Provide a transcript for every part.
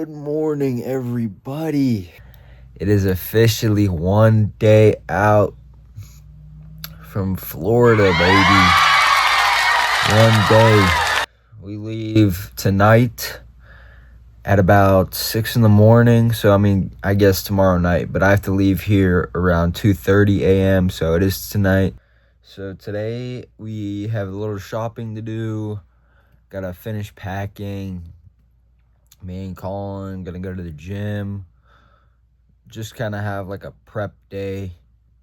Good morning, everybody. It is officially one day out from Florida, baby. One day. We leave tonight at about 6 in the morning. So, I guess tomorrow night. But I have to leave here around 2:30 a.m. So it is tonight. So today we have a little shopping to do. Gotta finish packing. Me and Colin gonna go to the gym. Just kind of have like a prep day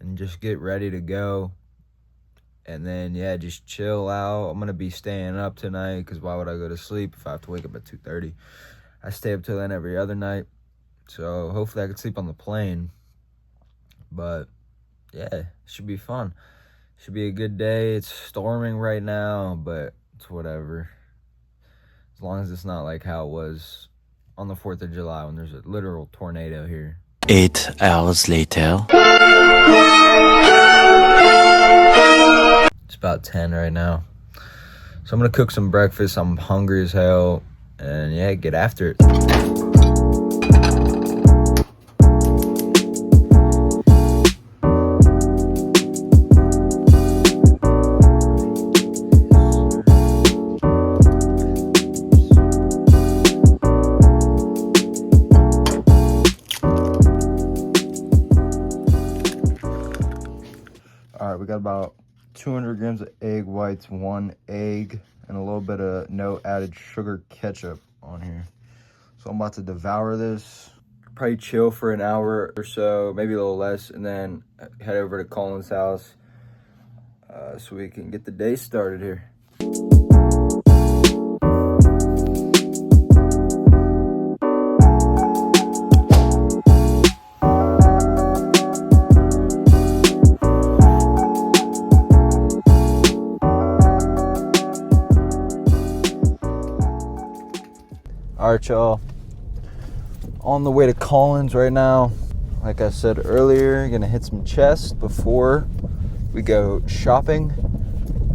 and just get ready to go. And then, yeah, just chill out. I'm gonna be staying up tonight because why would I go to sleep if I have to wake up at 2:30? I stay up till then every other night. So hopefully I can sleep on the plane. But, yeah, should be fun. Should be a good day. It's storming right now, but it's whatever. As long as it's not like how it was on the 4th of July when there's a literal tornado here. 8 hours later. It's about 10 right now. So I'm going to cook some breakfast. I'm hungry as hell. And yeah, get after it. Alright, we got about 200 grams of egg whites, 1 egg, and a little bit of no added sugar ketchup on here. So I'm about to devour this. Probably chill for an hour or so, maybe a little less, and then head over to Colin's house so we can get the day started here. Alright, y'all, on the way to Colin's right now. Like I said earlier, gonna hit some chess before we go shopping.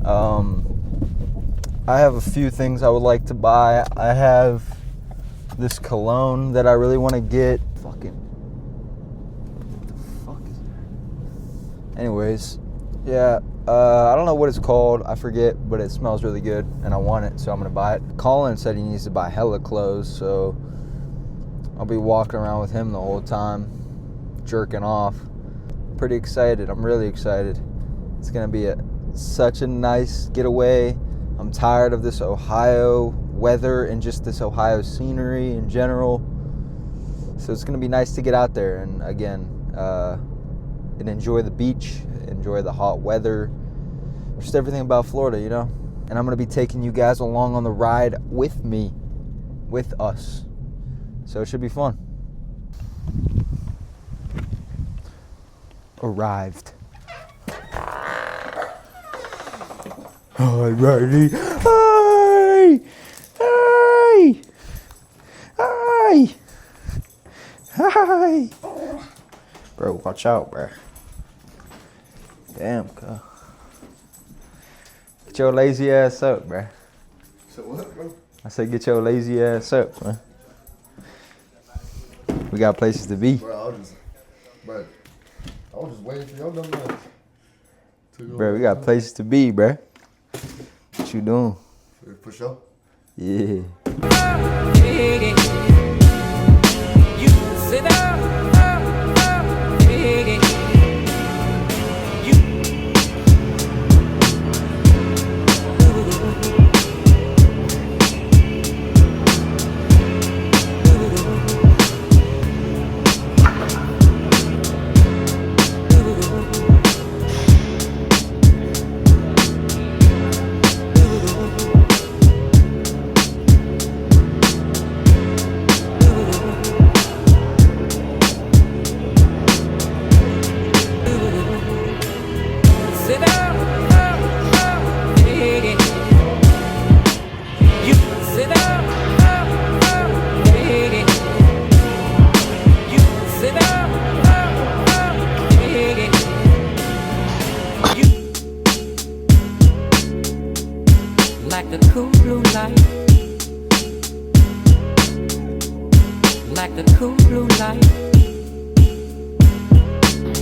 I have a few things I would like to buy. I have this cologne that I really want to get. What the fuck is that? Anyways, yeah, I don't know what it's called, I forget, but it smells really good and I want it, so I'm gonna buy it. Colin said he needs to buy hella clothes, so I'll be walking around with him the whole time, jerking off. Pretty excited. I'm really excited. It's gonna be such a nice getaway. I'm tired of this Ohio weather and just this Ohio scenery in general, so it's gonna be nice to get out there and again and enjoy the beach, enjoy the hot weather, just everything about Florida, you know. And I'm gonna be taking you guys along on the ride with me, with us, so it should be fun. Arrived. Alrighty. Hey! Hey! Hey! Hey! Bro, watch out, bro. Damn, cuz. Get your lazy ass up, bro. So what, bro? I said get your lazy ass up, man. We got places to be. Bro, I was just waiting for your dumb ass to go. Bro, we got places to be, bro. What you doing? Push up? Yeah.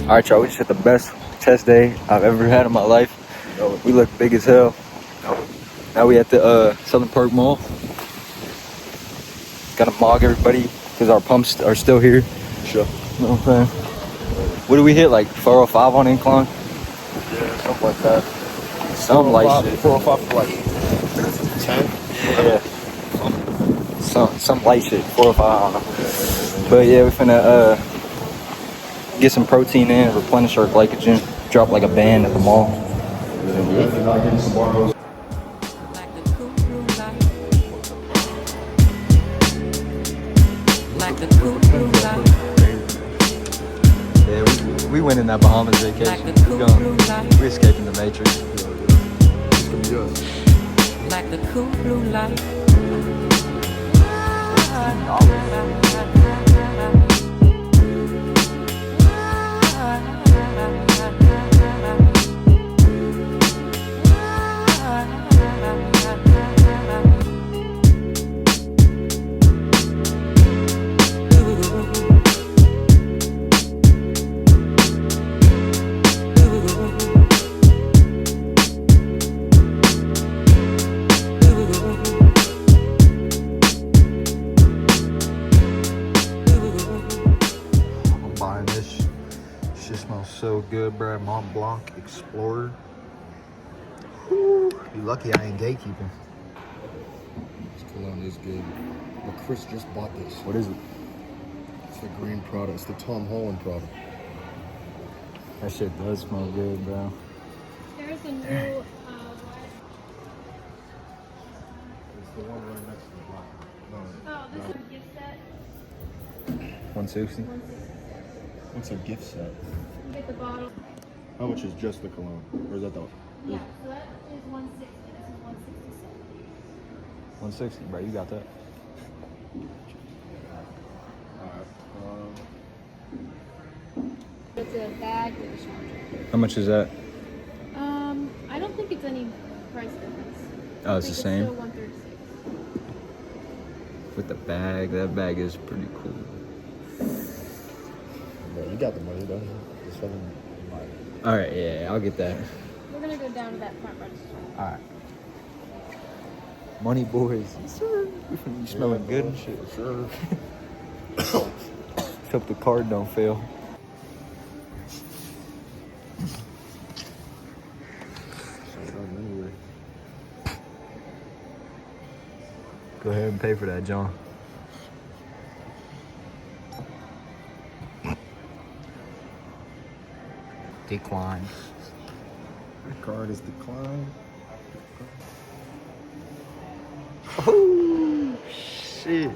All right, y'all. We just had the best test day I've ever had in my life. We look big as hell. Now we at the Southern Park Mall. Gotta mog everybody because our pumps are still here. Sure. You know what I'm saying? What do we hit? Like 405 on incline? Yeah, something like that. Some light shit. 405 for like 10? Yeah. Some light shit. 405, I don't know. But yeah, we finna get some protein in, replenish our glycogen, drop like a band at the mall. You're not getting some barbells. Yeah, we went in that Bahamas vacation. We escaping the Matrix. It's gonna be us. Like the cool blue light. I'm buying this. Shit smells so good, bro. Mont Blanc Explorer. Whew. You lucky I ain't gatekeeping. This cologne is good. But Chris just bought this. What is it? It's the green product. It's the Tom Holland product. That shit does smell good, bro. There's a new It's the one right next to the black. No. oh, this is a gift set. 160. What's a gift set? You get the bottle. How much is just the cologne? Or is that the... Yeah, so that is 160. This is 167. 160, bro. You got that. It's a bag with a charger. How much is that? I don't think it's any price difference. Oh, it's the same? Still 136. With the bag. That bag is pretty cool. Bro, you got the money, don't you? Just fucking... All right, yeah, I'll get that. We're gonna go down to that front register. All right. Money boys. You smelling good and shit. Sure. Hope the card don't fail. Anyway. Go ahead and pay for that, John. Decline. The card is declined. Oh, shit.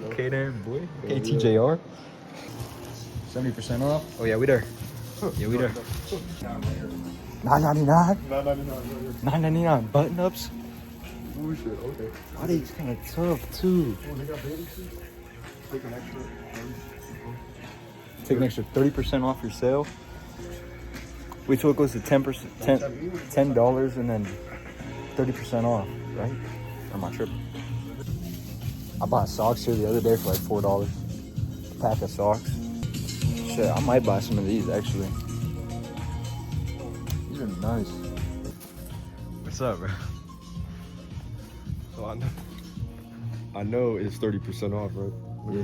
Okay then, boy. KTJR. 70% off? Oh, yeah, we there. Yeah, we there. $9.99? $9.99 button-ups? Oh shit, okay. Oh, these kind of tough, too. Oh, they got bathing suits? Take an extra. Take an extra 30% off your sale. Wait till it goes to 10%, $10 and then 30% off, right? Or am I tripping? I bought socks here the other day for like $4. A pack of socks. Shit, I might buy some of these actually. These are nice. What's up, bro? So I know it's 30% off, right?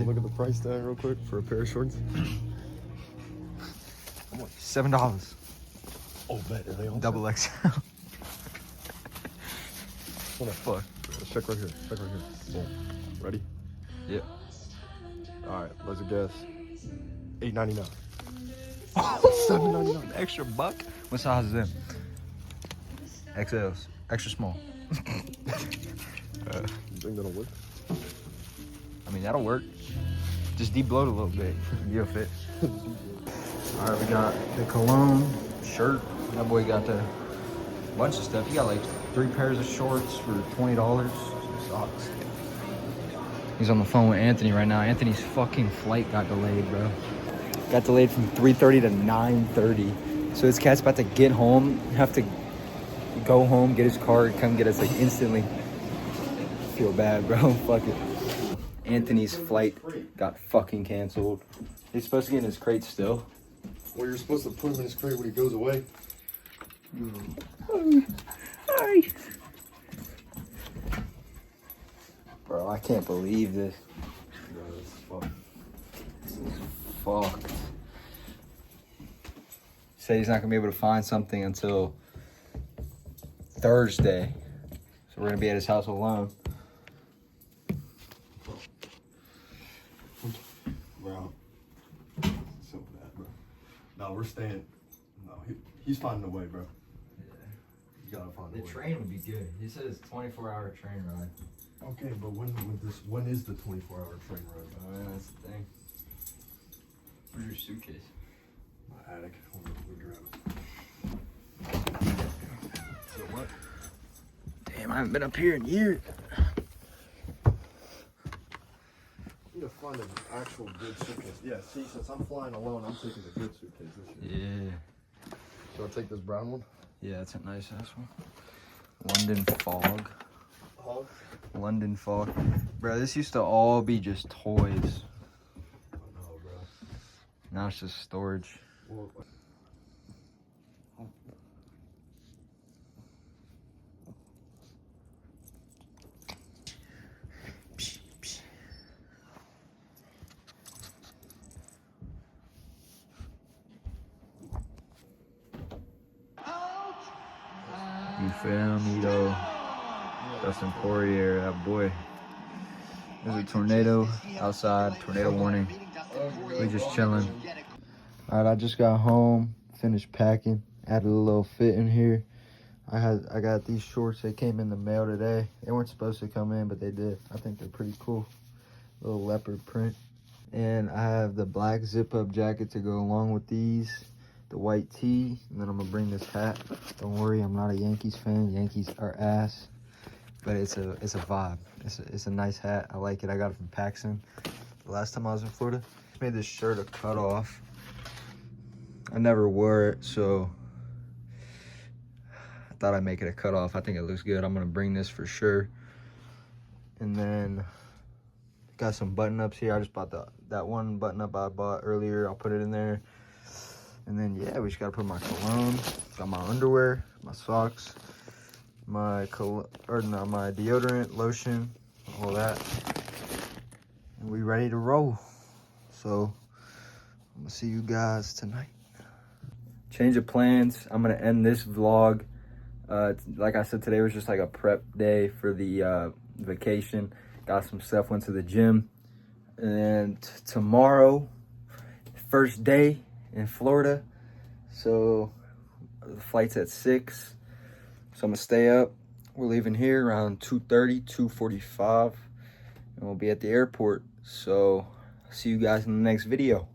Look at the price tag real quick for a pair of shorts. $7. Oh, bet. Are they on Double XL. Hold on. Fuck. Let's check right here. Check right here. Boom. Ready? Yep. All right. Let's guess. $8.99. $7.99. Extra buck. What size is them? XLs. Extra small. You think that'll work? I mean, that'll work. Just de-bloat a little bit. You'll fit. All right, we got the cologne, shirt. That boy got a bunch of stuff. He got like 3 pairs of shorts for $20. Some socks. He's on the phone with Anthony right now. Anthony's fucking flight got delayed, bro. Got delayed from 3:30 to 9:30. So this cat's about to get home. Have to go home, get his car, come get us like instantly. Feel bad, bro. Fuck it. Anthony's flight got fucking canceled. He's supposed to get in his crate still. Well, you're supposed to put him in his crate when he goes away. Bro, I can't believe this. This is fucked. Say he's not gonna be able to find something until Thursday. So we're gonna be at his house alone. Bro. Simple that, bro. No, we're staying. No, he's finding a way, bro. You gotta find a way. The train would be good. He says 24-hour train ride. Okay, but when is the 24-hour train ride? Oh yeah, that's the thing. Where's your suitcase? My attic. We grab it. So what? Damn, I haven't been up here in years. I need to find an actual good suitcase. Yeah, see, since I'm flying alone, I'm taking a good suitcase this year. Yeah. Should I take this brown one? Yeah, that's a nice ass one. London Fog. Hog? London Fog. Bro, this used to all be just toys. I know, bro. Now it's just storage. Well, You feel me though? Dustin Poirier, that boy. There's a tornado outside, tornado warning. We just chilling. Alright, I just got home, finished packing, added a little fit in here. I got these shorts, they came in the mail today. They weren't supposed to come in, but they did. I think they're pretty cool. Little leopard print. And I have the black zip-up jacket to go along with these. The white tee, and then I'm gonna bring this hat. Don't worry, I'm not a Yankees fan. Yankees are ass, but it's a vibe. It's a nice hat. I like it. I got it from Paxson the last time I was in Florida. Made this shirt a cut off. I never wore it, so I thought I'd make it a cut off. I think it looks good. I'm gonna bring this for sure. And then got some button ups here. I just bought that one button up I bought earlier. I'll put it in there. And then, yeah, we just gotta put my cologne, got my underwear, my socks, my deodorant, lotion, all that. And we ready to roll. So, I'm gonna see you guys tonight. Change of plans. I'm gonna end this vlog. Like I said, today was just like a prep day for the vacation. Got some stuff, went to the gym. And tomorrow, first day in Florida, so the flight's at 6, so I'm gonna stay up. We're leaving here around 2:30, 2:45, and we'll be at the airport. So see you guys in the next video.